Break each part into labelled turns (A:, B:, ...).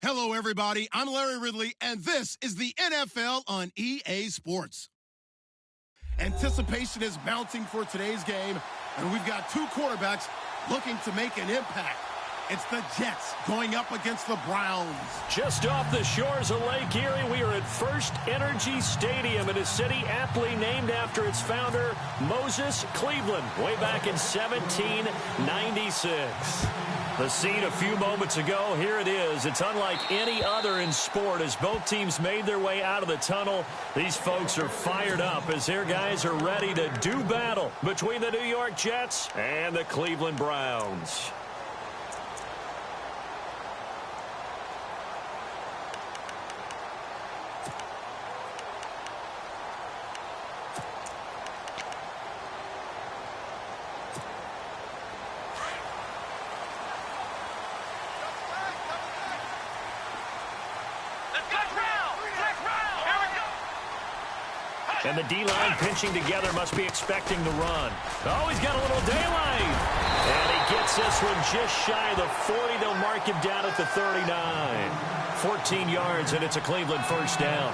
A: Hello, everybody. I'm Larry Ridley, and this is the NFL on EA Sports. Anticipation is mounting for today's game, and we've got two quarterbacks looking to make an impact. It's the Jets going up against the Browns.
B: Just off the shores of Lake Erie, we are at First Energy Stadium in a city aptly named after its founder, Moses Cleveland, way back in 1796. The scene a few moments ago, here it is. It's unlike any other in sport as both teams made their way out of the tunnel. These folks are fired up as their guys are ready to do battle between the New York Jets and the Cleveland Browns. And the D-line pinching together must be expecting the run. Oh, he's got a little daylight. And he gets this one just shy of the 40. They'll mark him down at the 39. 14 yards, and it's a Cleveland first down.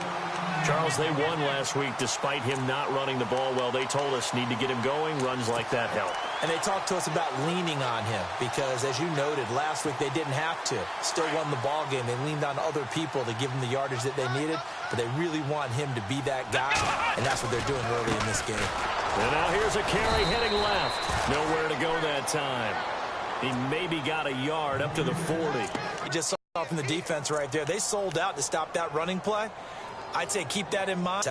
B: Charles, they won last week despite him not running the ball well. They told us need to get him going. Runs like that help.
C: And they talked to us about leaning on him because, as you noted, last week they didn't have to. Still won the ball game. They leaned on other people to give them the yardage that they needed, but they really want him to be that guy, and that's what they're doing early in this game.
B: And now here's a carry heading left. Nowhere to go that time. He maybe got a yard up to the 40.
C: You just saw from the defense right there. They sold out to stop that running play. I'd say keep that in mind.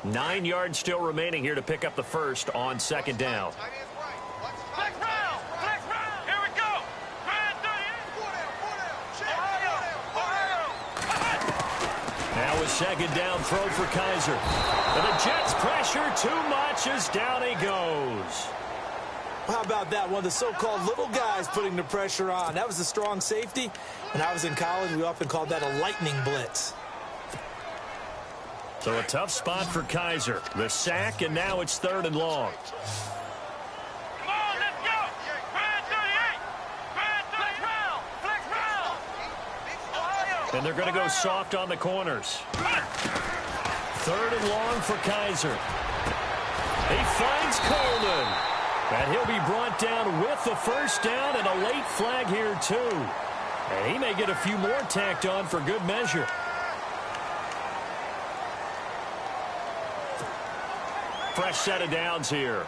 B: 9 yards still remaining here to pick up the first on second down. Now a second down throw for Kaiser. And the Jets pressure too much as down he goes.
C: How about that? One of the so-called little guys putting the pressure on. That was a strong safety. When I was in college, we often called that a lightning blitz.
B: So a tough spot for Kaiser. The sack, and now it's third and long.
D: Come on, let's go! Brand 38! Brand 38!
B: And they're going to go soft on the corners. Third and long for Kaiser. He finds Coleman. And he'll be brought down with the first down and a late flag here, too. And he may get a few more tacked on for good measure. Fresh set of downs here.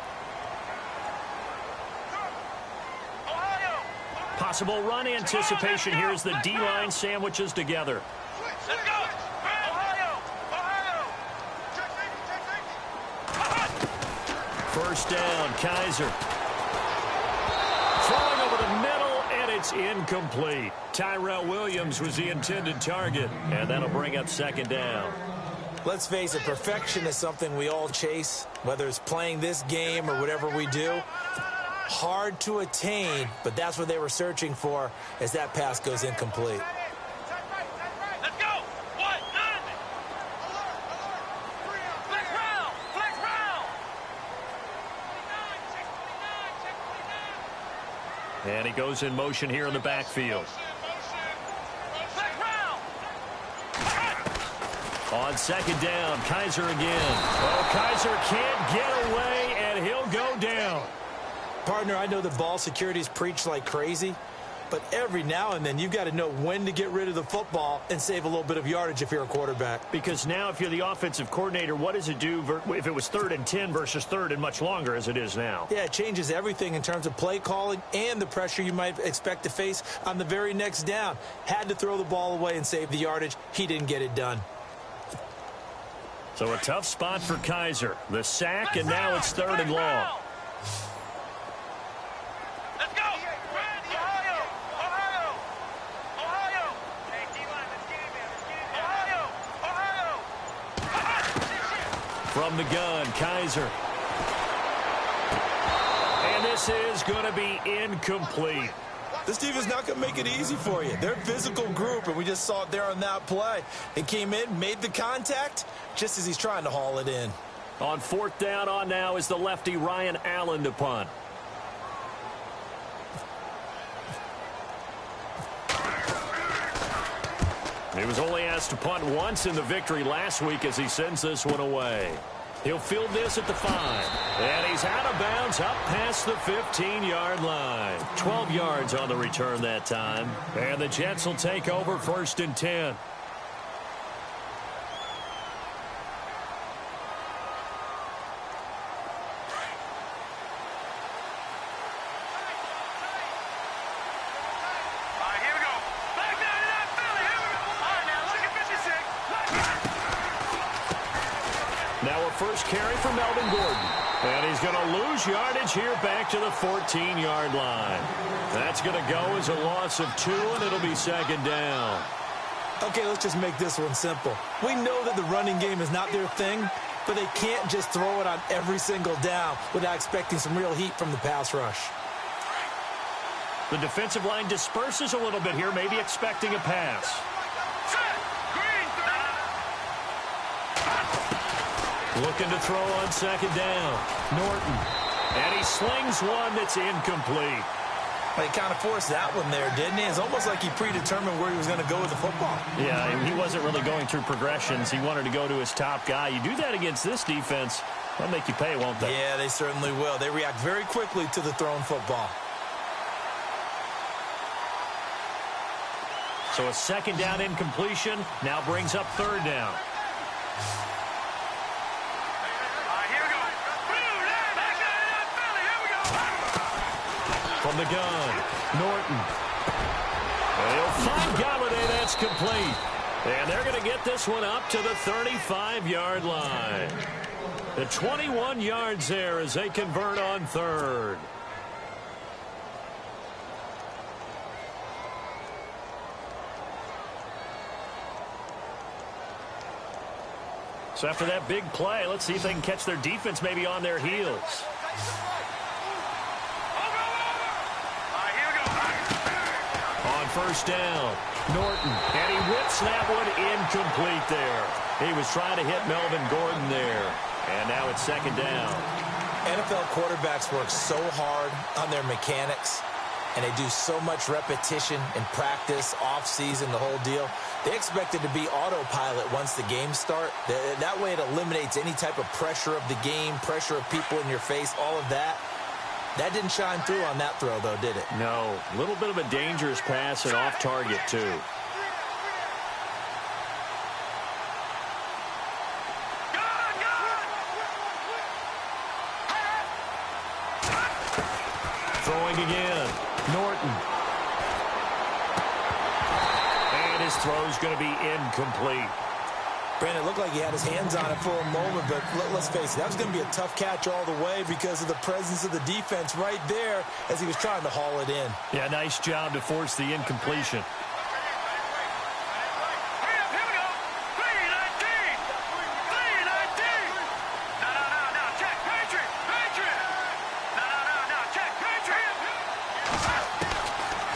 B: Possible run anticipation here as the D-line sandwiches together.
D: Let's go!
B: First down, Kaiser. Throwing over the middle, and it's incomplete. Tyrell Williams was the intended target, and that'll bring up second down.
C: Let's face it, perfection is something we all chase, whether it's playing this game or whatever we do. Hard to attain, but that's what they were searching for as that pass goes incomplete.
D: Let's go! One, none! Flex round! Flex round!
B: And he goes in motion here in the backfield. On second down, Kaiser again. Oh, Kaiser can't get away, and he'll go down.
C: Partner, I know the ball security's preached like crazy, but every now and then you've got to know when to get rid of the football and save a little bit of yardage if you're a quarterback.
B: Because now if you're the offensive coordinator, what does it do if it was 3rd and 10 versus 3rd and much longer as it is now?
C: Yeah, it changes everything in terms of play calling and the pressure you might expect to face on the very next down. Had to throw the ball away and save the yardage. He didn't get it done.
B: So a tough spot for Kaiser. The sack, and now it's 3rd and long.
D: Let's go! Ohio! Ohio! Ohio! Hey, D-line, let's get in there. Let's get in there. Ohio!
B: From the gun, Kaiser. And this is going to be incomplete.
C: This team is not going to make it easy for you. They're a physical group, and we just saw it there on that play. He came in, made the contact, just as he's trying to haul it in.
B: On 4th down on now is the lefty Ryan Allen to punt. He was only asked to punt once in the victory last week as he sends this one away. He'll field this at the 5. And he's out of bounds up past the 15-yard line. 12 yards on the return that time. And the Jets will take over 1st and 10. First carry for Melvin Gordon. And he's going to lose yardage here back to the 14-yard line. That's going to go as a loss of 2, and it'll be 2nd down.
C: Okay, let's just make this one simple. We know that the running game is not their thing, but they can't just throw it on every single down without expecting some real heat from the pass rush.
B: The defensive line disperses a little bit here, maybe expecting a pass. Looking to throw on 2nd down. Norton. And he slings one that's incomplete.
C: Well, he kind of forced that one there, didn't he? It's almost like he predetermined where he was going to go with the football.
B: Yeah, he wasn't really going through progressions. He wanted to go to his top guy. You do that against this defense, they'll make you pay, won't they?
C: Yeah, they certainly will. They react very quickly to the thrown football.
B: So a 2nd down incompletion now brings up 3rd down. From the gun, Norton. They'll find Galladay. That's complete. And they're going to get this one up to the 35-yard line. The 21 yards there as they convert on 3rd. So after that big play, let's see if they can catch their defense maybe on their heels. On 1st down, Norton, and he whips that one incomplete there. He was trying to hit Melvin Gordon there, and now it's 2nd down.
C: NFL quarterbacks work so hard on their mechanics, and they do so much repetition in practice, off-season, the whole deal. They expect it to be autopilot once the games start. That way it eliminates any type of pressure of the game, pressure of people in your face, all of that. That didn't shine through on that throw, though, did it?
B: No. A little bit of a dangerous pass and off target, too. Throwing again. Norton. And his throw's going to be incomplete.
C: Brandon, it looked like he had his hands on it for a moment, but let's face it, that was going to be a tough catch all the way because of the presence of the defense right there as he was trying to haul it in.
B: Yeah, nice job to force the incompletion.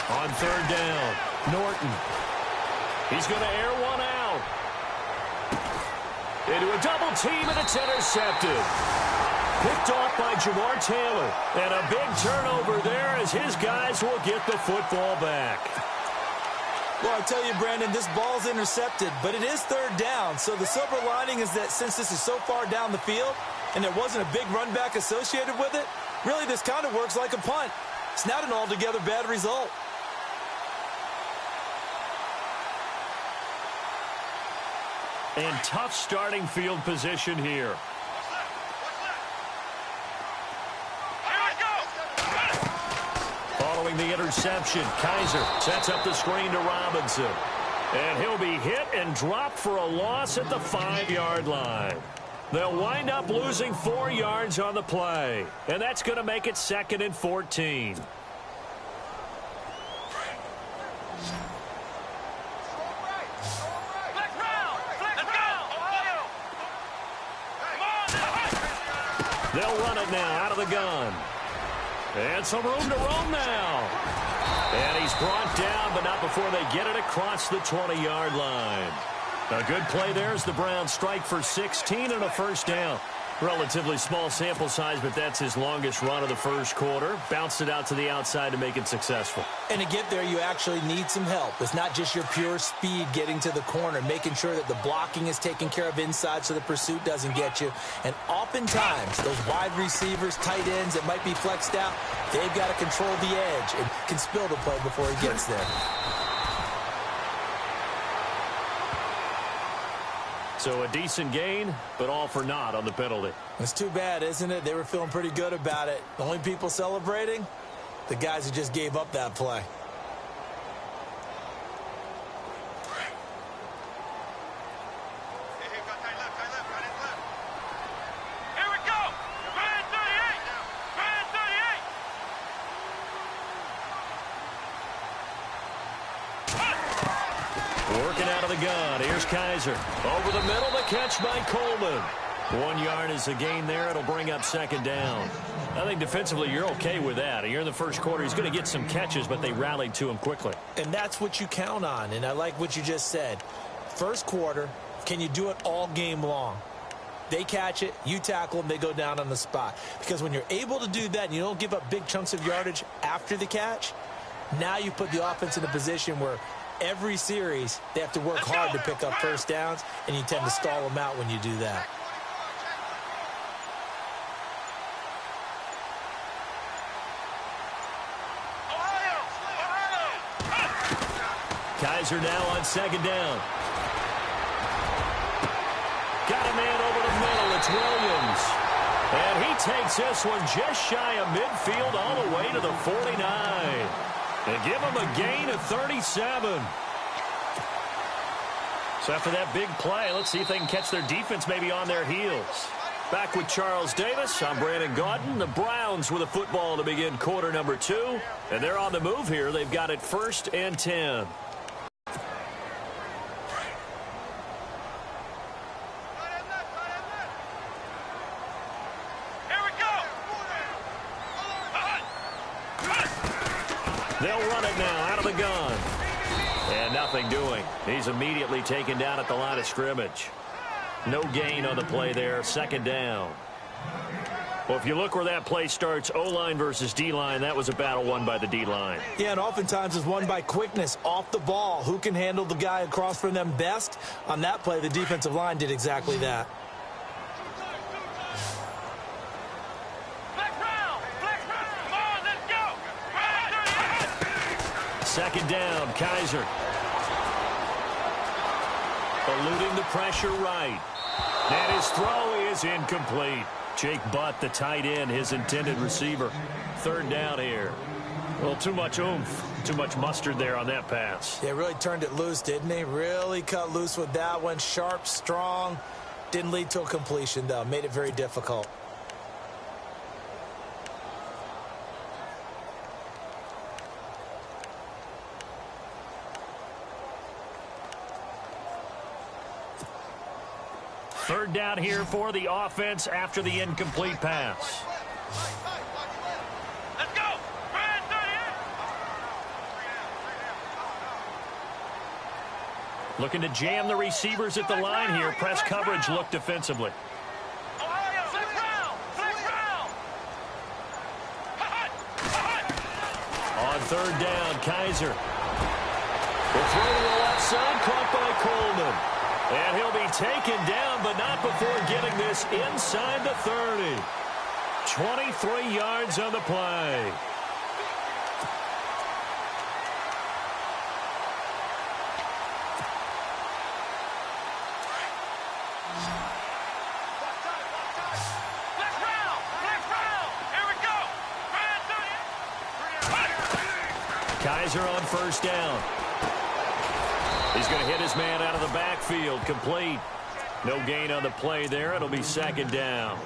B: On 3rd down, Norton. He's going to air one out. Into a double team, and it's intercepted. Picked off by Jamar Taylor. And a big turnover there as his guys will get the football back.
C: Well, I tell you, Brandon, this ball's intercepted, but it is 3rd down. So the silver lining is that since this is so far down the field and there wasn't a big run back associated with it, really this kind of works like a punt. It's not an altogether bad result.
B: And tough starting field position here. Following the interception, Kaiser sets up the screen to Robinson. And he'll be hit and dropped for a loss at the 5-yard line. They'll wind up losing 4 yards on the play. And that's going to make it 2nd and 14. They'll run it now out of the gun. And some room to roam now. And he's brought down, but not before they get it across the 20-yard line. A good play there as the Browns strike for 16 and a 1st down. Relatively small sample size, but that's his longest run of the first quarter. Bounced it out to the outside to make it successful.
C: And to get there, you actually need some help. It's not just your pure speed getting to the corner, making sure that the blocking is taken care of inside so the pursuit doesn't get you. And oftentimes, those wide receivers, tight ends that might be flexed out, they've got to control the edge and can spill the play before he gets there.
B: So a decent gain, but all for naught on the penalty.
C: It's too bad, isn't it? They were feeling pretty good about it. The only people celebrating, the guys who just gave up that play.
D: Here we go. Brand 38. Brand 38.
B: Working out of the gun. Here's Kaiser. Over the middle, the catch by Coleman. 1 yard is the gain there. It'll bring up second down. I think defensively you're okay with that. Here in the first quarter, he's going to get some catches, but they rallied to him quickly.
C: And that's what you count on, and I like what you just said. First quarter, can you do it all game long? They catch it, you tackle them, they go down on the spot. Because when you're able to do that and you don't give up big chunks of yardage after the catch, now you put the offense in a position where every series they have to work hard to pick up first downs, and you tend to stall them out when you do that.
B: Kaiser now on second down. Got a man over the middle. It's Williams. And he takes this one just shy of midfield all the way to the 49. And give him a gain of 37. So after that big play, let's see if they can catch their defense maybe on their heels. Back with Charles Davis, I'm Brandon Gaudin. The Browns with a football to begin quarter number 2. And they're on the move here. They've got it 1st and 10. They'll run it now out of the gun. And nothing doing. He's immediately taken down at the line of scrimmage. No gain on the play there. Second down. Well, if you look where that play starts, O-line versus D-line, that was a battle won by the D-line.
C: Yeah, and oftentimes it's won by quickness off the ball. Who can handle the guy across from them best? On that play, the defensive line did exactly that.
B: Second down, Kaiser. Eluding the pressure right. And his throw is incomplete. Jake Butt, the tight end, his intended receiver. Third down here. Well, too much oomph, too much mustard there on that pass.
C: Yeah, really turned it loose, didn't he? Really cut loose with that one. Sharp, strong. Didn't lead to a completion, though. Made it very difficult.
B: Third down here for the offense after the incomplete pass.
D: Let's go. Brand 38.
B: Looking to jam the receivers at the line here. Press coverage look defensively.
D: Ohio, flex round. Flex round.
B: On third down, Kaiser. The throw to the left side, caught by Coleman. And he'll be taken down, but not before getting this inside the 30. 23 yards on the play.
D: Flex round. Flex round. Here we go. Brand 38.
B: Kaiser on first down. He's going to hit his man out of the backfield. Complete. No gain on the play there. It'll be second down.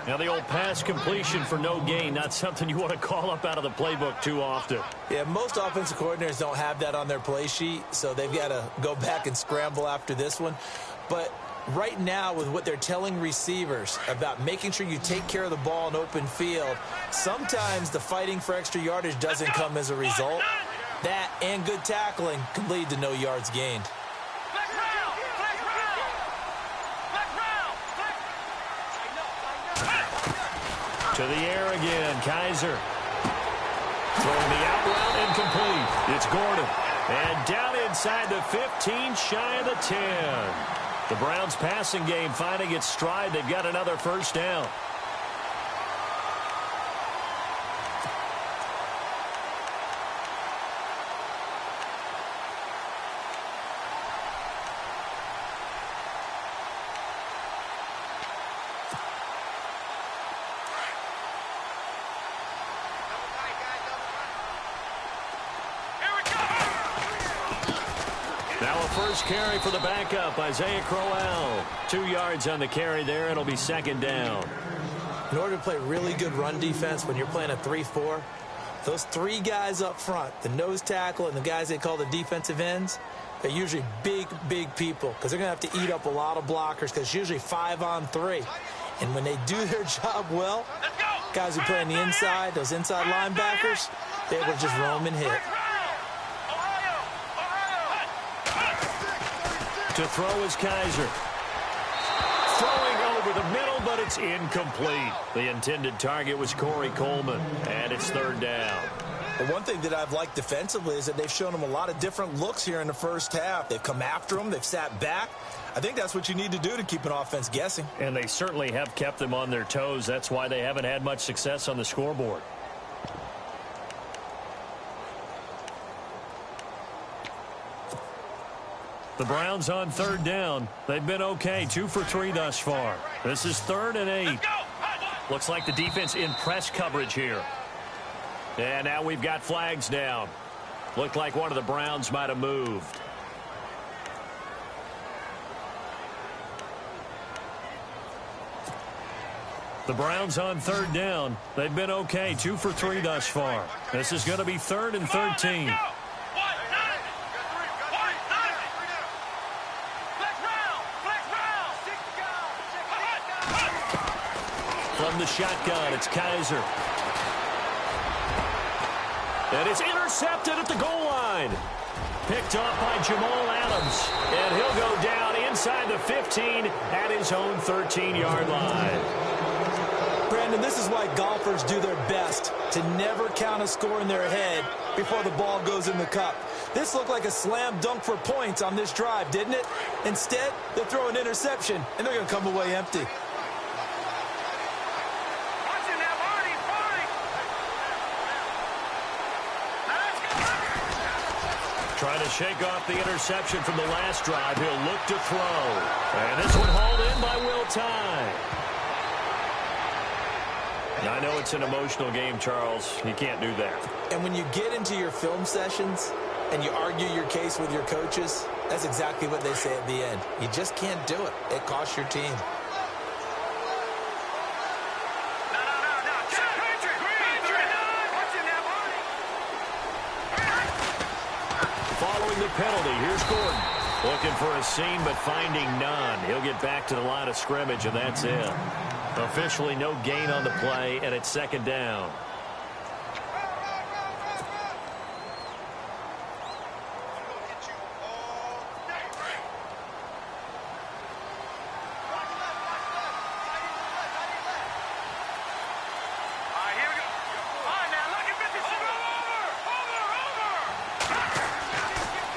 B: Now, the old pass completion for no gain, not something you want to call up out of the playbook too often.
C: Yeah, most offensive coordinators don't have that on their play sheet, so they've got to go back and scramble after this one. But right now, with what they're telling receivers about making sure you take care of the ball in open field, sometimes the fighting for extra yardage doesn't come as a result. That and good tackling can lead to no yards gained.
D: Flex round. Flex round. Flex round. Flex.
B: To the air again, Kaiser. Throwing the out route incomplete. It's Gordon. And down inside the 15, shy of the 10. The Browns passing game finding its stride. They've got another first down. Now a first carry for the backup, Isaiah Crowell. 2 yards on the carry there. It'll be second down.
C: In order to play really good run defense when you're playing a 3-4, those 3 guys up front, the nose tackle and the guys they call the defensive ends, they're usually big, big people because they're going to have to eat up a lot of blockers because it's usually 5-on-3. And when they do their job well, guys who play on the inside, those inside linebackers, they're able to just roam and hit.
B: To throw is Kaiser. Throwing over the middle, but it's incomplete. The intended target was Corey Coleman, and it's third down.
C: The one thing that I've liked defensively is that they've shown them a lot of different looks here in the first half. They've come after them. They've sat back. I think that's what you need to do to keep an offense guessing.
B: And they certainly have kept them on their toes. That's why they haven't had much success on the scoreboard. The Browns on third down. They've been okay, 2 for 3 thus far. This is 3rd and 8. Looks like the defense in press coverage here. And now we've got flags down. Looked like one of the Browns might have moved. The Browns on third down. They've been okay, 2 for 3 thus far. This is going to be 3rd and 13. From the shotgun, it's Kaiser. And it's intercepted at the goal line. Picked off by Jamal Adams. And he'll go down inside the 15 at his own 13-yard line.
C: Brandon, this is why golfers do their best to never count a score in their head before the ball goes in the cup. This looked like a slam dunk for points on this drive, didn't it? Instead, they'll throw an interception, and they're going to come away empty.
B: Trying to shake off the interception from the last drive. He'll look to throw. And this one hauled in by Will Tye. I know it's an emotional game, Charles. You can't do that.
C: And when you get into your film sessions and you argue your case with your coaches, that's exactly what they say at the end. You just can't do it. It costs your team.
B: Following the penalty, here's Gordon. Looking for a seam, but finding none. He'll get back to the line of scrimmage, and that's it. Officially no gain on the play, and it's second down.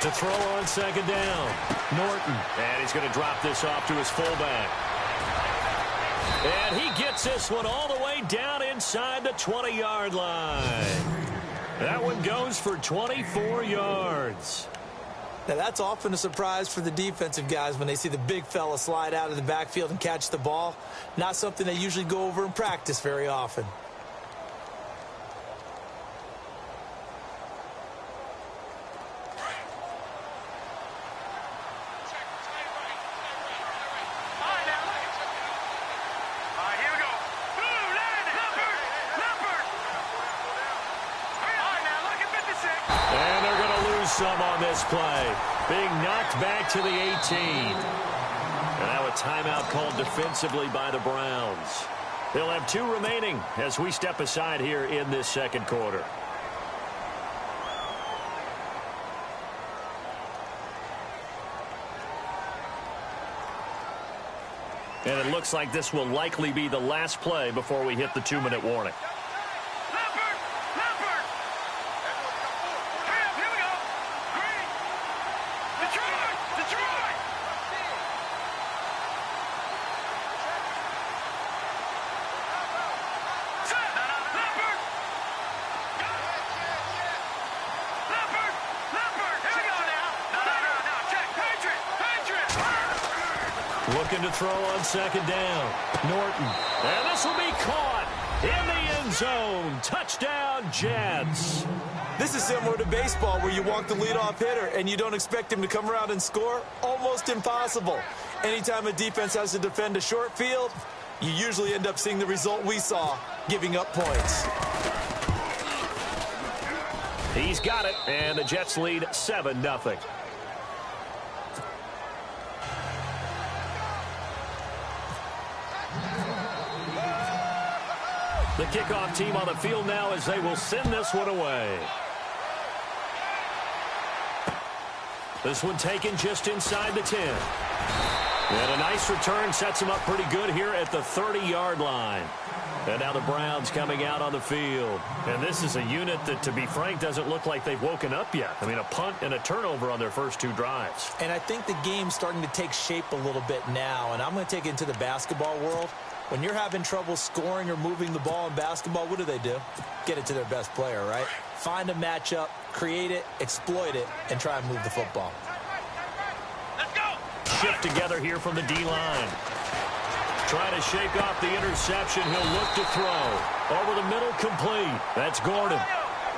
B: To throw on second down, Norton. And he's going to drop this off to his fullback. And he gets this one all the way down inside the 20-yard line. That one goes for 24 yards.
C: Now, that's often a surprise for the defensive guys when they see the big fella slide out of the backfield and catch the ball. Not something they usually go over in practice very often.
B: Some on this play, being knocked back to the 18. And now a timeout called defensively by the Browns. They'll have 2 remaining as we step aside here in this second quarter. And it looks like this will likely be the last play before we hit the 2-minute warning. Looking to throw on second down. Norton. And this will be caught in the end zone. Touchdown, Jets.
C: This is similar to baseball where you walk the leadoff hitter and you don't expect him to come around and score. Almost impossible. Anytime a defense has to defend a short field, you usually end up seeing the result we saw, giving up points.
B: He's got it, and the Jets lead 7-0. The kickoff team on the field now as they will send this one away. This one taken just inside the 10. And a nice return sets him up pretty good here at the 30-yard line. And now the Browns coming out on the field. And this is a unit that, to be frank, doesn't look like they've woken up yet. I mean, a punt and a turnover on their first 2 drives.
C: And I think the game's starting to take shape a little bit now. And I'm going to take it into the basketball world. When you're having trouble scoring or moving the ball in basketball, what do? Get it to their best player, right? Find a matchup, create it, exploit it, and try and move the football.
D: Let's go.
B: Shift together here from the D-line. Trying to shake off the interception. He'll look to throw. Over the middle, complete. That's Gordon.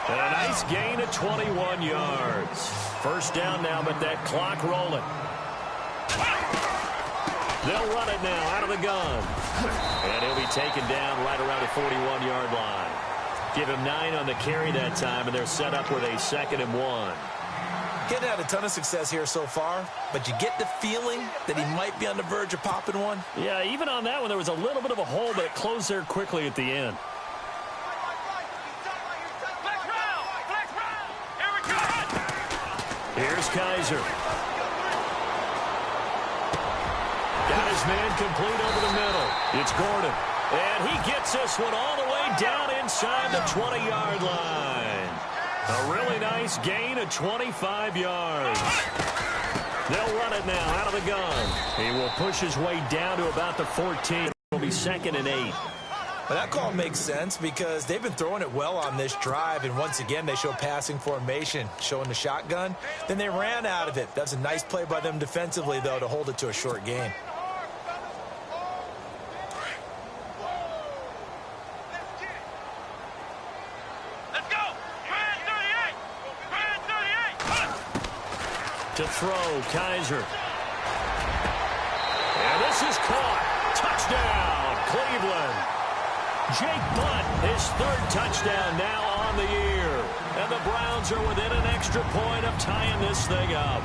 B: And a nice gain of 21 yards. First down now, but that clock rolling. They'll run it now out of the gun. And he'll be taken down right around the 41-yard line. Give him 9 on the carry that time, and they're set up with a 2nd and 1.
C: Getting had a ton of success here so far, but you get the feeling that he might be on the verge of popping one.
B: Yeah, even on that one, there was a little bit of a hole, but it closed there quickly at the end. Here's Kaiser. Got his man complete over the middle. It's Gordon. And he gets this one all the way down inside the 20-yard line. A really nice gain of 25 yards. They'll run it now out of the gun. He will push his way down to about the 14. It'll be 2nd and 8.
C: Well, that call makes sense because they've been throwing it well on this drive, and once again, they show passing formation, showing the shotgun. Then they ran out of it. That's a nice play by them defensively, though, to hold it to a short gain.
B: To throw, Kaiser. And this is caught. Touchdown, Cleveland. Jake Butt, his 3rd touchdown now on the year. And the Browns are within an extra point of tying this thing up.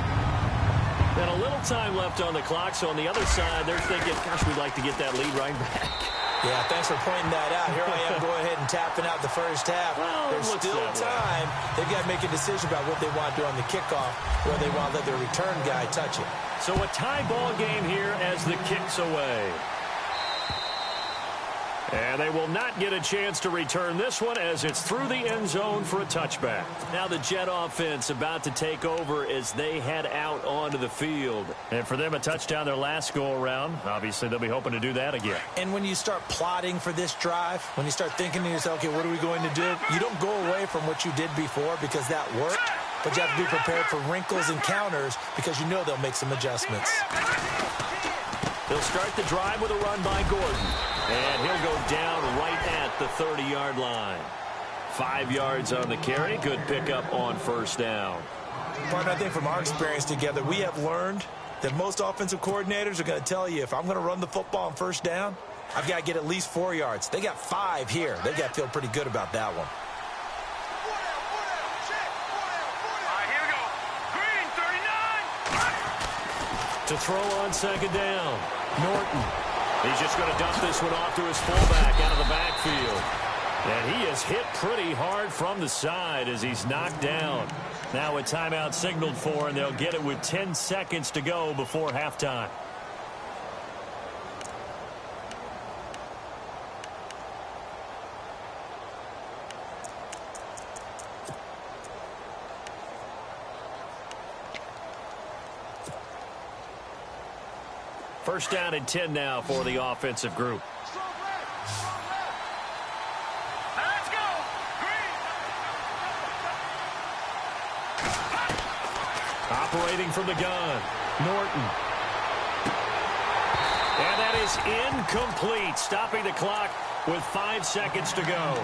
B: And a little time left on the clock, so on the other side, they're thinking, gosh, we'd like to get that lead right back.
C: Yeah, thanks for pointing that out. Here I am going ahead and tapping out the first half.
B: Well,
C: there's still time. They've got to make a decision about what they want to do on the kickoff, where they want to let their return guy touch it.
B: So a tie ball game here as the kick's away. And they will not get a chance to return this one as it's through the end zone for a touchback. Now the Jet offense about to take over as they head out onto the field. And for them, a touchdown their last go-around. Obviously, they'll be hoping to do that again.
C: And when you start plotting for this drive, when you start thinking to yourself, okay, what are we going to do? You don't go away from what you did before because that worked. But you have to be prepared for wrinkles and counters because you know they'll make some adjustments.
B: They'll start the drive with a run by Gordon. And he'll go down right at the 30-yard line. 5 yards on the carry. Good pickup on first down.
C: Partner, I think from our experience together, we have learned that most offensive coordinators are going to tell you, if I'm going to run the football on first down, I've got to get at least 4 yards. They got 5 here. They got to feel pretty good about that one.
B: To throw on second down. Norton. He's just going to dump this one off to his fullback out of the backfield. And he is hit pretty hard from the side as he's knocked down. Now a timeout signaled for, and they'll get it with 10 seconds to go before halftime. First down and 10 now for the offensive group.
D: Let's go. Green.
B: Operating from the gun, Norton. And that is incomplete, stopping the clock with 5 seconds to go.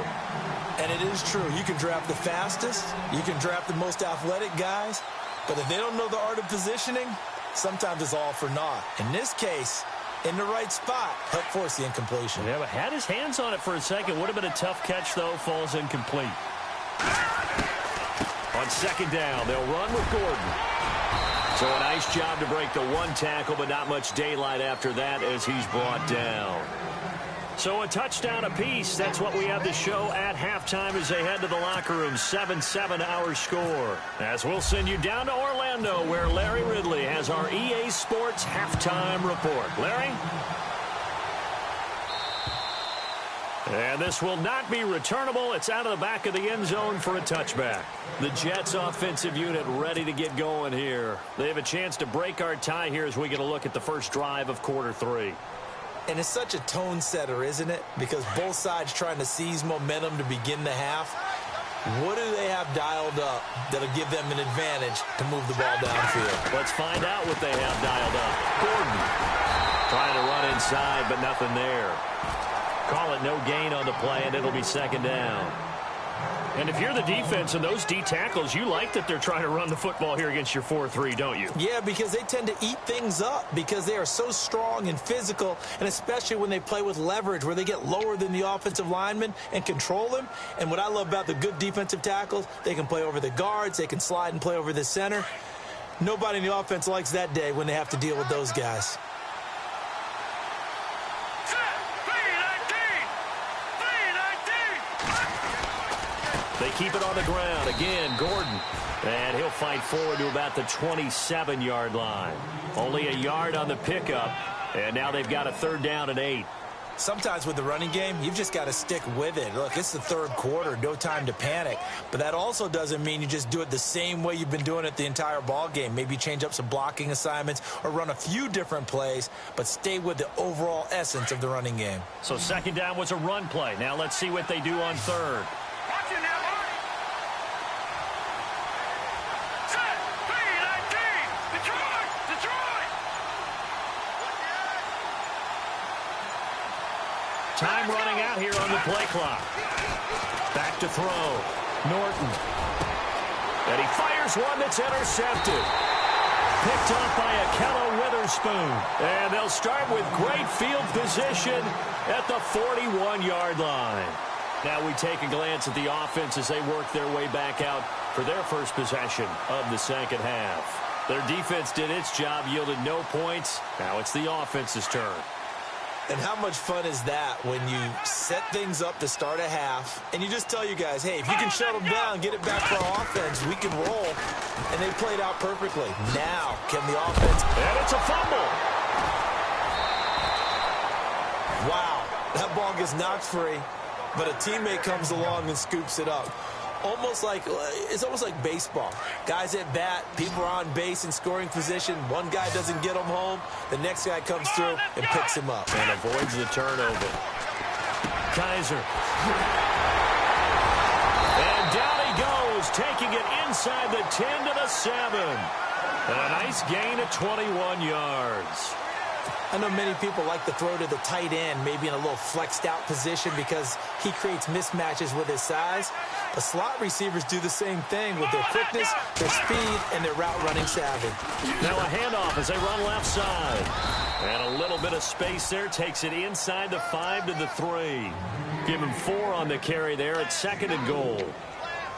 C: And it is true. You can draft the fastest. You can draft the most athletic guys. But if they don't know the art of positioning, sometimes it's all for naught. In this case, in the right spot, helped force the incompletion.
B: Yeah, but had his hands on it for a second. Would have been a tough catch, though. Falls incomplete. On second down, they'll run with Gordon. So a nice job to break the one tackle, but not much daylight after that as he's brought down. So a touchdown apiece. That's what we have to show at halftime as they head to the locker room. 7-7 our score. As we'll send you down to Orlando, where Larry Ridley has our EA Sports halftime report. Larry? And this will not be returnable. It's out of the back of the end zone for a touchback. The Jets offensive unit ready to get going here. They have a chance to break our tie here as we get a look at the first drive of quarter 3.
C: And it's such a tone setter, isn't it? Because both sides trying to seize momentum to begin the half. What do they have dialed up that'll give them an advantage to move the ball downfield?
B: Let's find out what they have dialed up. Gordon trying to run inside, but nothing there. Call it no gain on the play, and it'll be second down. And if you're the defense and those D tackles, you like that they're trying to run the football here against your 4-3, don't you?
C: Yeah, because they tend to eat things up because they are so strong and physical, and especially when they play with leverage where they get lower than the offensive lineman and control him. And what I love about the good defensive tackles, they can play over the guards, they can slide and play over the center. Nobody in the offense likes that day when they have to deal with those guys.
B: They keep it on the ground. Again, Gordon. And he'll fight forward to about the 27-yard line. Only a yard on the pickup. And now they've got a third down and 8.
C: Sometimes with the running game, you've just got to stick with it. Look, it's the third quarter, no time to panic. But that also doesn't mean you just do it the same way you've been doing it the entire ball game. Maybe change up some blocking assignments or run a few different plays, but stay with the overall essence of the running game.
B: So second down was a run play. Now let's see what they do on third.
D: Watch it now, Marty. Set. 3-19. Detroit. Detroit.
B: Time running out here on the play clock. Back to throw. Norton. And he fires one that's intercepted. Picked off by Akello Witherspoon. And they'll start with great field position at the 41-yard line. Now we take a glance at the offense as they work their way back out for their first possession of the second half. Their defense did its job, yielded no points. Now it's the offense's turn.
C: And how much fun is that when you set things up to start a half and you just tell you guys, hey, if you can shut them down, get it back for our offense, we can roll. And they played out perfectly. Now can the offense...
B: And it's a fumble.
C: Wow, that ball gets knocked free, but a teammate comes along and scoops it up. It's almost like baseball. Guys at bat, people are on base in scoring position. One guy doesn't get him home. The next guy comes through and picks him up.
B: And avoids the turnover. Kaiser. And down he goes, taking it inside the 10 to the 7. And a nice gain of 21 yards.
C: I know many people like to throw to the tight end, maybe in a little flexed out position because he creates mismatches with his size. But slot receivers do the same thing with their quickness, their speed, and their route running savvy.
B: Now a handoff as they run left side. And a little bit of space there takes it inside the 5 to the 3. Give him 4 on the carry there at second and goal.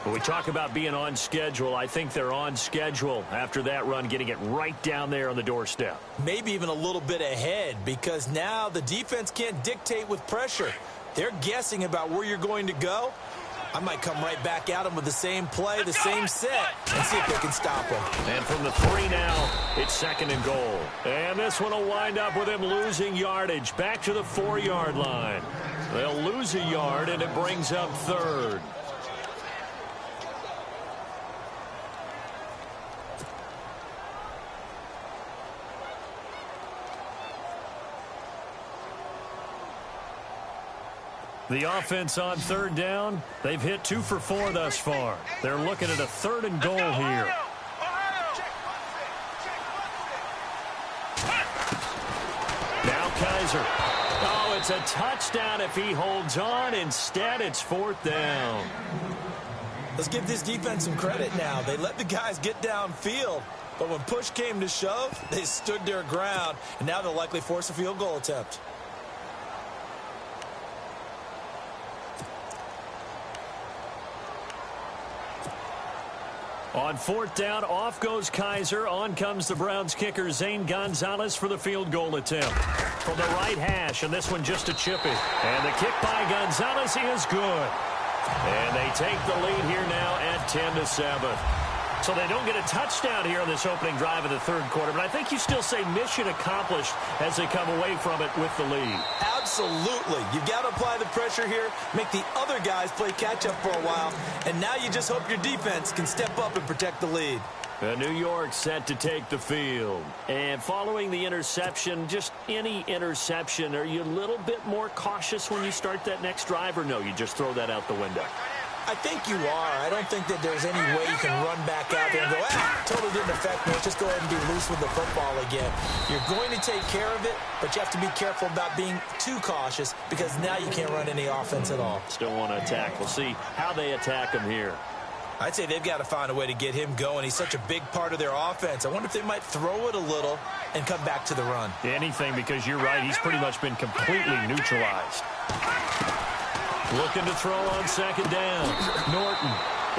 B: When we talk about being on schedule, I think they're on schedule after that run, getting it right down there on the doorstep.
C: Maybe even a little bit ahead because now the defense can't dictate with pressure. They're guessing about where you're going to go. I might come right back at them with the same play, the same set, and see if they can stop them.
B: And from the 3 now, it's second and goal. And this one will wind up with him losing yardage back to the 4-yard line. They'll lose a yard, and it brings up third. The offense on third down, they've hit 2 for 4 thus far. They're looking at a 3rd and goal here. Now Kaiser. Oh, it's a touchdown if he holds on. Instead, it's 4th down.
C: Let's give this defense some credit now. They let the guys get downfield, but when push came to shove, they stood their ground, and now they'll likely force a field goal attempt.
B: On 4th down, off goes Kaiser. On comes the Browns kicker, Zane Gonzalez, for the field goal attempt. From the right hash, and this one just a chip it. And the kick by Gonzalez is good. And they take the lead here now at 10-7. So they don't get a touchdown here on this opening drive of the 3rd quarter, but I think you still say mission accomplished as they come away from it with the lead.
C: Absolutely. You've got to apply the pressure here, make the other guys play catch-up for a while, and now you just hope your defense can step up and protect the lead.
B: New York set to take the field. And following the interception, just any interception, are you a little bit more cautious when you start that next drive, or no, you just throw that out the window?
C: I think you are. I don't think that there's any way you can run back out there and go, totally didn't affect me. Just go ahead and be loose with the football again. You're going to take care of it, but you have to be careful about being too cautious because now you can't run any offense at all.
B: Still want to attack. We'll see how they attack him here.
C: I'd say they've got to find a way to get him going. He's such a big part of their offense. I wonder if they might throw it a little and come back to the run.
B: Anything, because you're right. He's pretty much been completely neutralized. Looking to throw on 2nd down. Norton.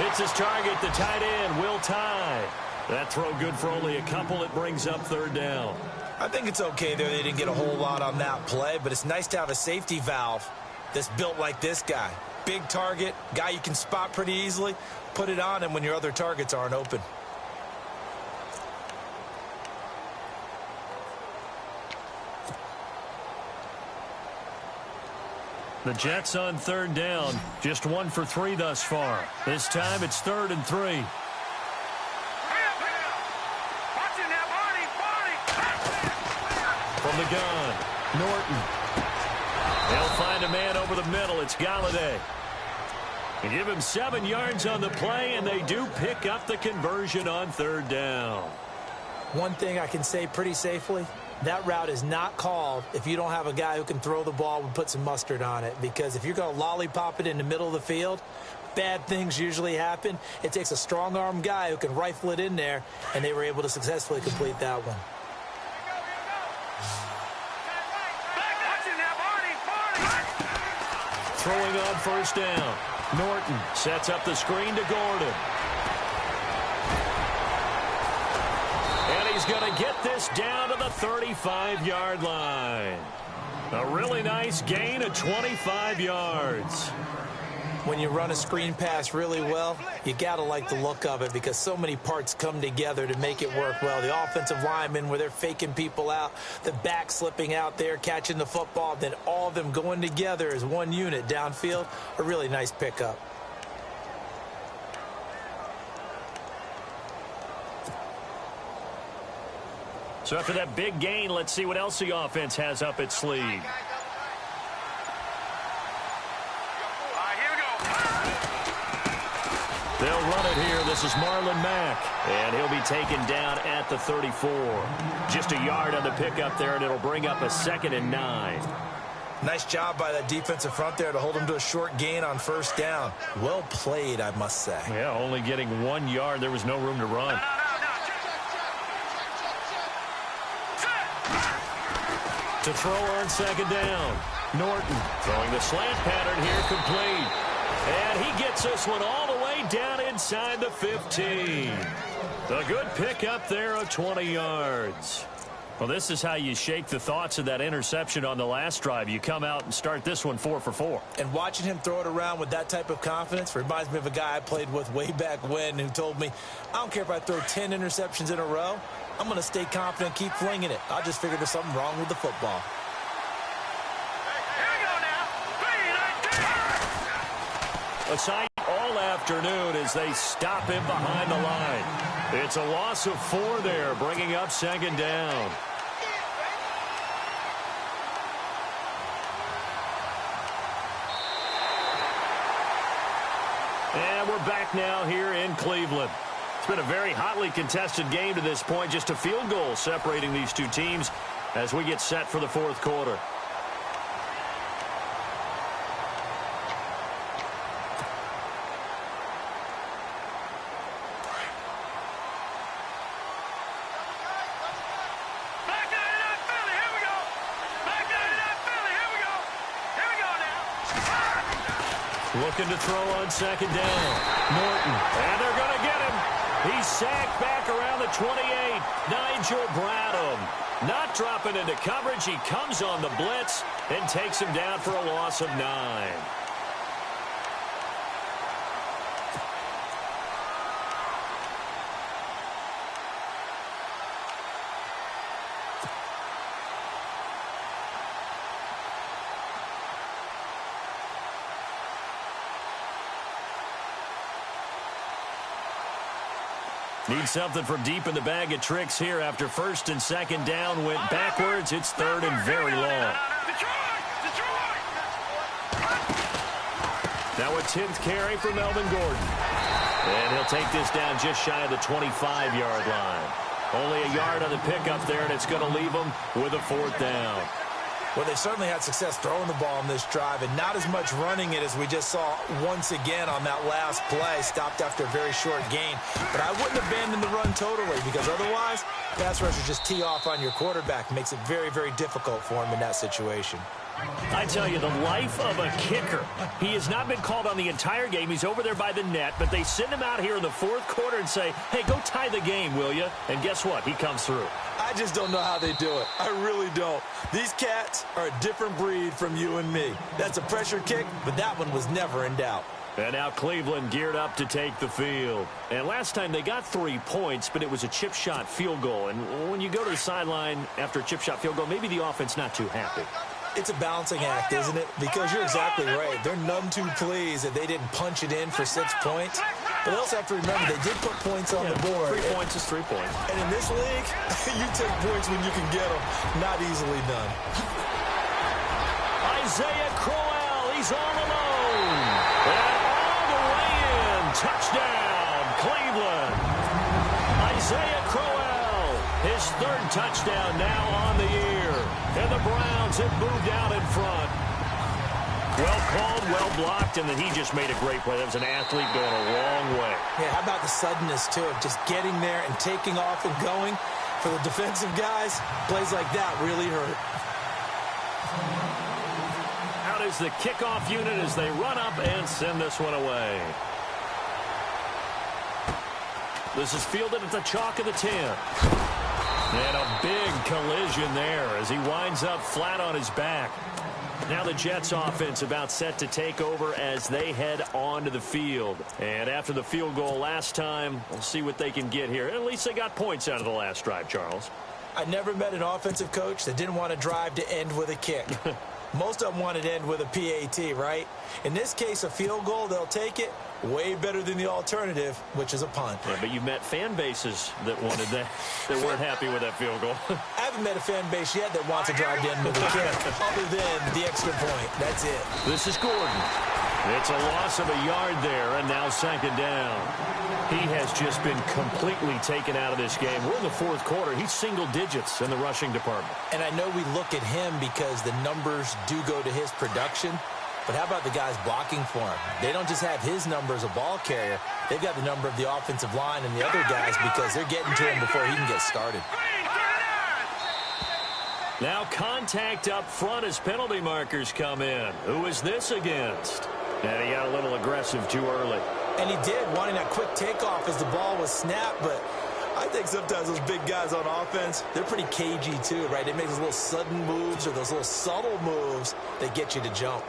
B: It's his target, the tight end, Will Tye. That throw good for only a couple. It brings up 3rd down.
C: I think it's okay there. They didn't get a whole lot on that play, but it's nice to have a safety valve that's built like this guy. Big target, guy you can spot pretty easily. Put it on him when your other targets aren't open.
B: The Jets on 3rd down. Just 1 for 3 thus far. This time it's 3rd and 3. From the gun, Norton. They'll find a man over the middle. It's Galladay. And give him 7 yards on the play, and they do pick up the conversion on 3rd down.
C: One thing I can say pretty safely, that route is not called if you don't have a guy who can throw the ball and put some mustard on it. Because if you're going to lollipop it in the middle of the field, bad things usually happen. It takes a strong-arm guy who can rifle it in there, and they were able to successfully complete that one.
B: Throwing on 1st down. Norton sets up the screen to Gordon. And he's going to get this down to the 35-yard line. A really nice gain of 25 yards.
C: When you run a screen pass really well, you got to like the look of it because so many parts come together to make it work well. The offensive linemen, where they're faking people out, the back slipping out there, catching the football, then all of them going together as one unit downfield, a really nice pickup.
B: So after that big gain, let's see what else the offense has up its sleeve. They'll run it here. This is Marlon Mack. And he'll be taken down at the 34. Just a yard on the pickup there, and it'll bring up a 2nd and 9.
C: Nice job by that defensive front there to hold him to a short gain on 1st down. Well played, I must say.
B: Yeah, only getting 1 yard. There was no room to run. To throw on 2nd down. Norton throwing the slant pattern here, complete. And he gets this one all the way down inside the 15. A good pickup there of 20 yards. Well, this is how you shake the thoughts of that interception on the last drive. You come out and start this one 4 for 4.
C: And watching him throw it around with that type of confidence reminds me of a guy I played with way back when who told me, I don't care if I throw 10 interceptions in a row. I'm going to stay confident, keep flinging it. I just figured there's something wrong with the football.
B: A sight all afternoon as they stop him behind the line. It's a loss of 4 there, bringing up 2nd down. And we're back now here in Cleveland. It's been a very hotly contested game to this point. Just a field goal separating these two teams as we get set for the fourth quarter. Looking to throw on second down. Norton. And they're going to get him. He's sacked back around the 28. Nigel Bradham not dropping into coverage. He comes on the blitz and takes him down for a loss of 9. Need something from deep in the bag of tricks here after first and second down went backwards. It's third and very long. Now a 10th carry for Melvin Gordon. And he'll take this down just shy of the 25-yard line. Only a yard on the pickup there, and it's going to leave him with a 4th down.
C: Well, they certainly had success throwing the ball on this drive, and not as much running it as we just saw once again on that last play. Stopped after a very short gain. But I wouldn't abandon the run totally, because otherwise, pass rushers just tee off on your quarterback. Makes it very, very difficult for him in that situation.
B: I tell you, the life of a kicker. He has not been called on the entire game. He's over there by the net, but they send him out here in the fourth quarter and say, hey, go tie the game, will you? And guess what? He comes through.
C: I just don't know how they do it. I really don't. These cats are a different breed from you and me. That's a pressure kick, but that one was never in doubt.
B: And now Cleveland geared up to take the field. And last time they got 3 points, but it was a chip shot field goal. And when you go to the sideline after a chip shot field goal, maybe the offense not too happy.
C: It's a balancing act, isn't it? Because you're exactly right. They're none too pleased that they didn't punch it in for 6 points. But they also have to remember they did put points on the board.
B: 3 points is 3 points.
C: And in this league, you take points when you can get them. Not easily done.
B: Isaiah Crowell, he's all alone. And all the way in. Touchdown, Cleveland. Isaiah Crowell, his 3rd touchdown now on the year. And the Browns have moved out in front. Well called, well blocked, and then he just made a great play. That was an athlete going a long way.
C: Yeah, how about the suddenness, too, of just getting there and taking off and going? For the defensive guys, plays like that really hurt.
B: Out is the kickoff unit as they run up and send this one away. This is fielded at the chalk of the 10. And a big collision there as he winds up flat on his back. Now the Jets offense about set to take over as they head onto the field. And after the field goal last time, we'll see what they can get here. At least they got points out of the last drive, Charles.
C: I never met an offensive coach that didn't want to drive to end with a kick. Most of them want it to end with a PAT, right? In this case, a field goal, they'll take it. Way better than the alternative, which is a punt.
B: Yeah, but you've met fan bases that wanted that, that weren't happy with that field goal.
C: I haven't met a fan base yet that wants to drive to end with a kick, other than the extra point. That's it.
B: This is Gordon. It's a loss of a yard there, and now second down. He has just been completely taken out of this game. We're in the fourth quarter. He's single digits in the rushing department.
C: And I know we look at him because the numbers do go to his production. But how about the guys blocking for him? They don't just have his number as a ball carrier. They've got the number of the offensive line and the other guys because they're getting to him before he can get started.
B: Now contact up front as penalty markers come in. Who is this against? And he got a little aggressive too early.
C: And he did, wanting that quick takeoff as the ball was snapped. But I think sometimes those big guys on offense, they're pretty cagey too, right? They make those little sudden moves or those little subtle moves that get you to jump.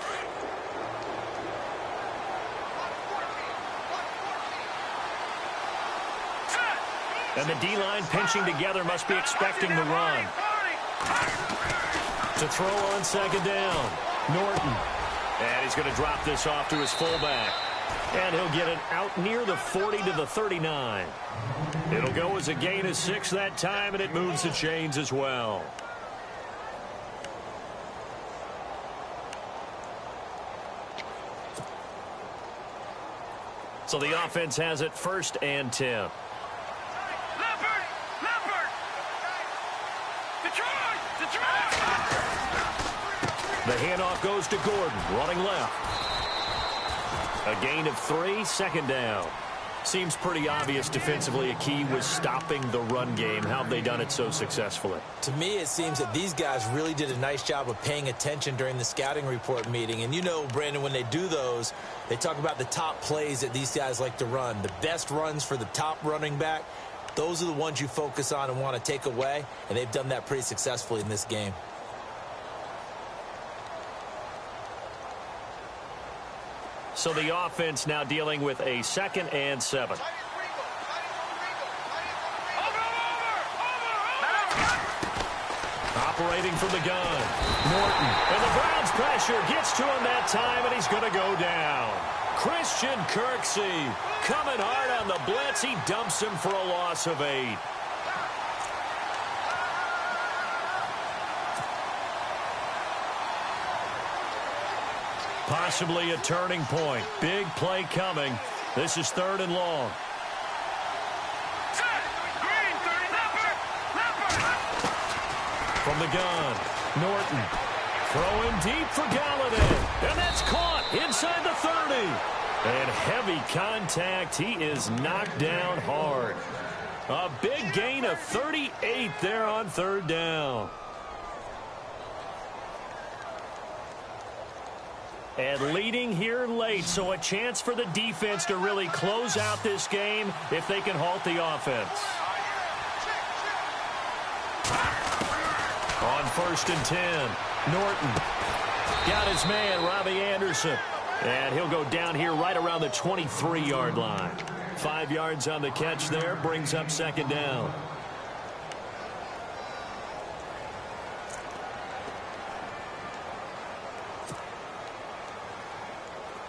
B: And the D-line pinching together must be expecting the run. To throw on second down, Norton. And he's going to drop this off to his fullback. And he'll get it out near the 40 to the 39. It'll go as a gain of 6 that time, and it moves the chains as well. So the offense has it 1st and 10. The handoff goes to Gordon, running left. A gain of 3, 2nd down. Seems pretty obvious defensively a key was stopping the run game. How have they done it so successfully?
C: To me, it seems that these guys really did a nice job of paying attention during the scouting report meeting. And you know, Brandon, when they do those, they talk about the top plays that these guys like to run. The best runs for the top running back, those are the ones you focus on and want to take away. And they've done that pretty successfully in this game.
B: So the offense now dealing with a 2nd and 7. Operating from the gun. Norton. And the Browns pressure gets to him that time, and he's going to go down. Christian Kirksey coming hard on the blitz. He dumps him for a loss of 8. Possibly a turning point. Big play coming. This is 3rd and long. From the gun, Norton. Throwing deep for Galladay. And that's caught inside the 30. And heavy contact. He is knocked down hard. A big gain of 38 there on 3rd down. And leading here late, so a chance for the defense to really close out this game if they can halt the offense. On 1st and 10, Norton got his man, Robbie Anderson. And he'll go down here right around the 23-yard line. 5 yards on the catch there, brings up 2nd down.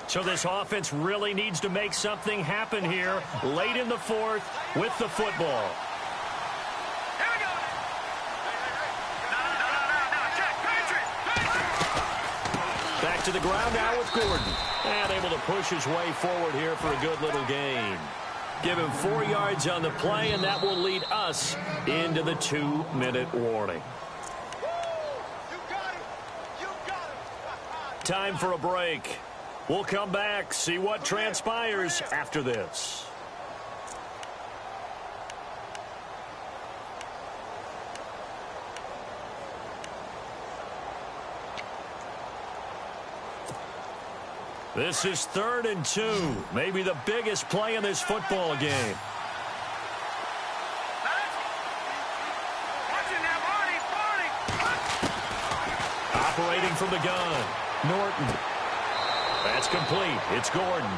B: So this offense really needs to make something happen here late in the 4th with the football. Back to the ground now with Gordon. And able to push his way forward here for a good little gain. Give him 4 yards on the play, and that will lead us into the 2-minute warning. Time for a break. We'll come back, see what transpires after this. This is 3rd and 2, maybe the biggest play in this football game. Operating from the gun, Norton. That's complete. It's Gordon.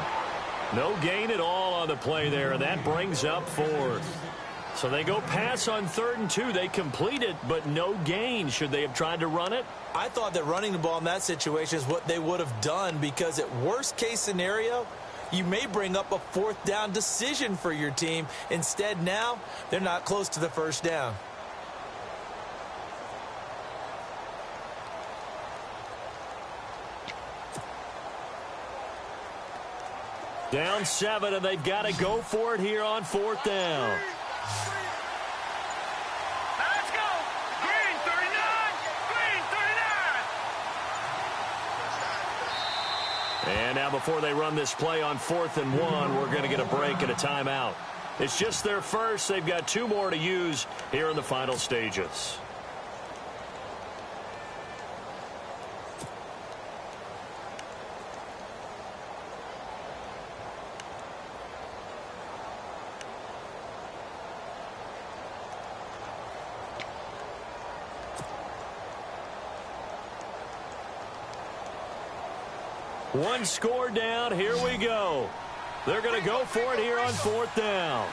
B: No gain at all on the play there, and that brings up 4th. So they go pass on 3rd and 2. They complete it, but no gain. Should they have tried to run it?
C: I thought that running the ball in that situation is what they would have done, because at worst case scenario, you may bring up a 4th down decision for your team. Instead, now they're not close to the 1st down.
B: Down 7, and they've got to go for it here on 4th down.
D: Let's go! Green 39! Green 39!
B: And now before they run this play on 4th and 1, we're going to get a break and a timeout. It's just their first. They've got 2 more to use here in the final stages. One score down. Here we go. They're going to go for it here on 4th down.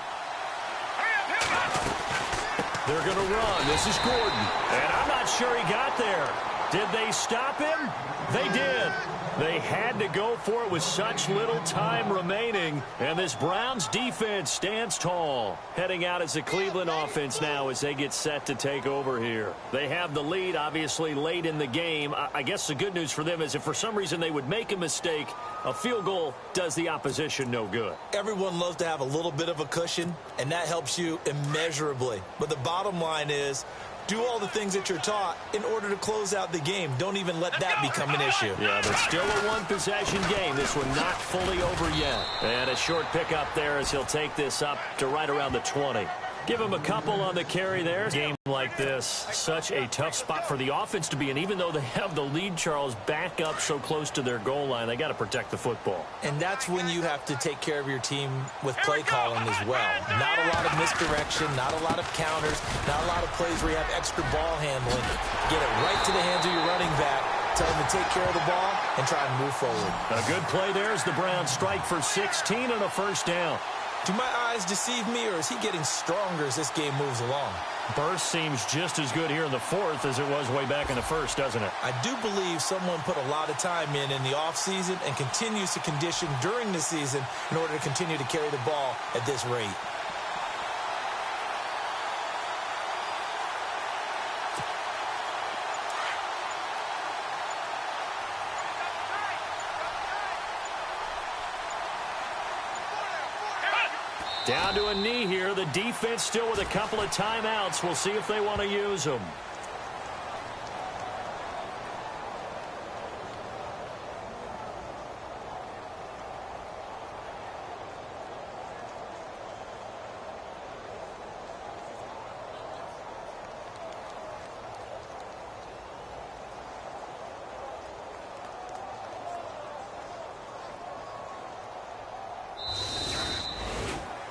B: They're going to run. This is Gordon. And I'm not sure he got there. Did they stop him? They did. They had to go for it with such little time remaining. And this Browns defense stands tall. Heading out as the Cleveland offense now as they get set to take over here. They have the lead, obviously, late in the game. I guess the good news for them is if for some reason they would make a mistake, a field goal does the opposition no good.
C: Everyone loves to have a little bit of a cushion, and that helps you immeasurably. But the bottom line is, do all the things that you're taught in order to close out the game. Don't even let that become an issue.
B: Yeah, but still a one-possession game. This one not fully over yet. And a short pickup there as he'll take this up to right around the 20. Give him a couple on the carry there. Game like this, such a tough spot for the offense to be in. Even though they have the lead, Charles, back up so close to their goal line, they got to protect the football.
C: And that's when you have to take care of your team with play calling as well. Not a lot of misdirection, not a lot of counters, not a lot of plays where you have extra ball handling. Get it right to the hands of your running back. Tell him to take care of the ball and try and move forward.
B: A good play there as the Browns strike for 16 and a first down.
C: Do my eyes deceive me, or is he getting stronger as this game moves along?
B: Burst seems just as good here in the fourth as it was way back in the first, doesn't it?
C: I do believe someone put a lot of time in the offseason and continues to condition during the season in order to continue to carry the ball at this rate.
B: Down to a knee here. The defense still with a couple of timeouts. We'll see if they want to use them.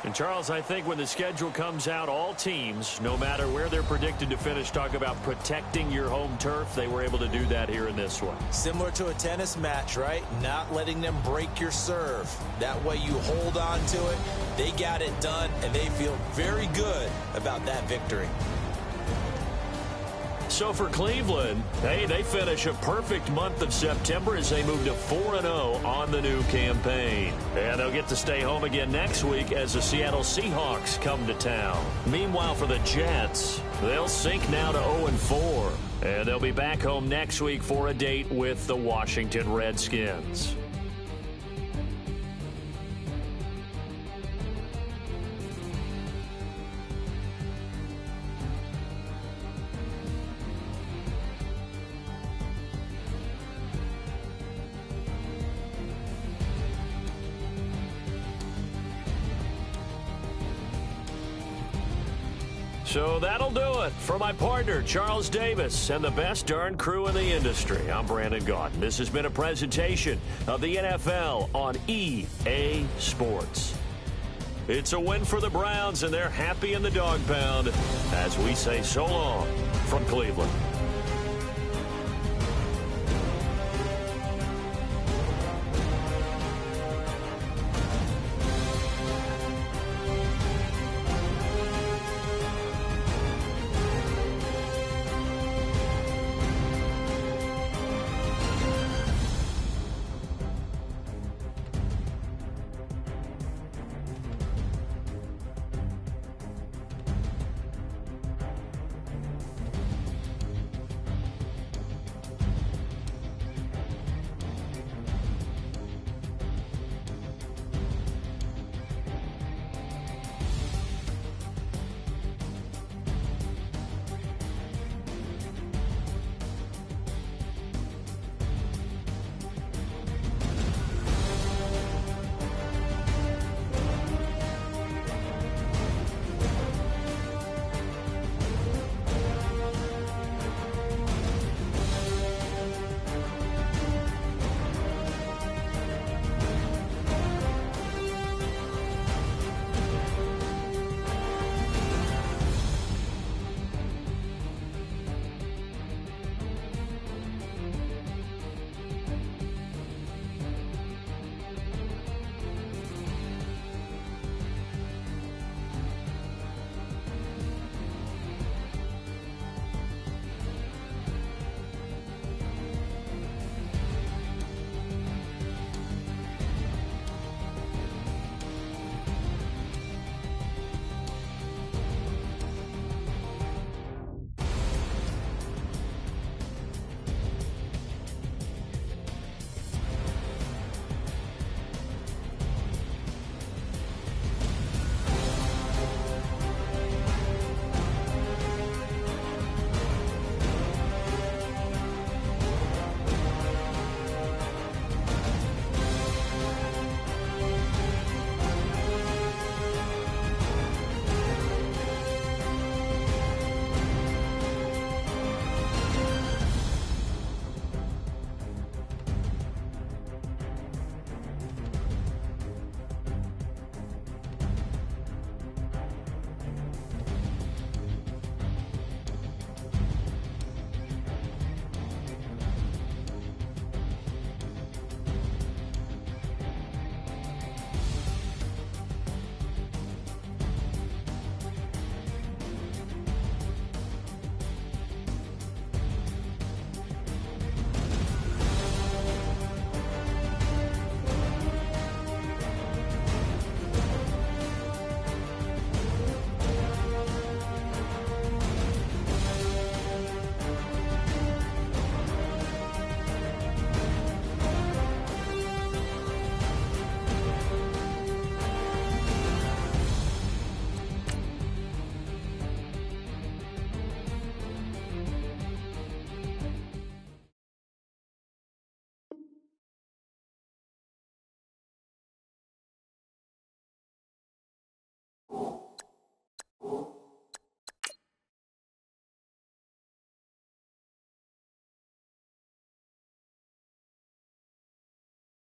B: And Charles, I think when the schedule comes out, all teams, no matter where they're predicted to finish, talk about protecting your home turf. They were able to do that here in this one.
C: Similar to a tennis match, right? Not letting them break your serve. That way you hold on to it. They got it done, and they feel very good about that victory.
B: So for Cleveland, hey, they finish a perfect month of September as they move to 4-0 on the new campaign. And they'll get to stay home again next week as the Seattle Seahawks come to town. Meanwhile, for the Jets, they'll sink now to 0-4. And they'll be back home next week for a date with the Washington Redskins. So that'll do it for my partner, Charles Davis, and the best darn crew in the industry. I'm Brandon Gaudin. This has been a presentation of the NFL on EA Sports. It's a win for the Browns, and they're happy in the dog pound as we say so long from Cleveland.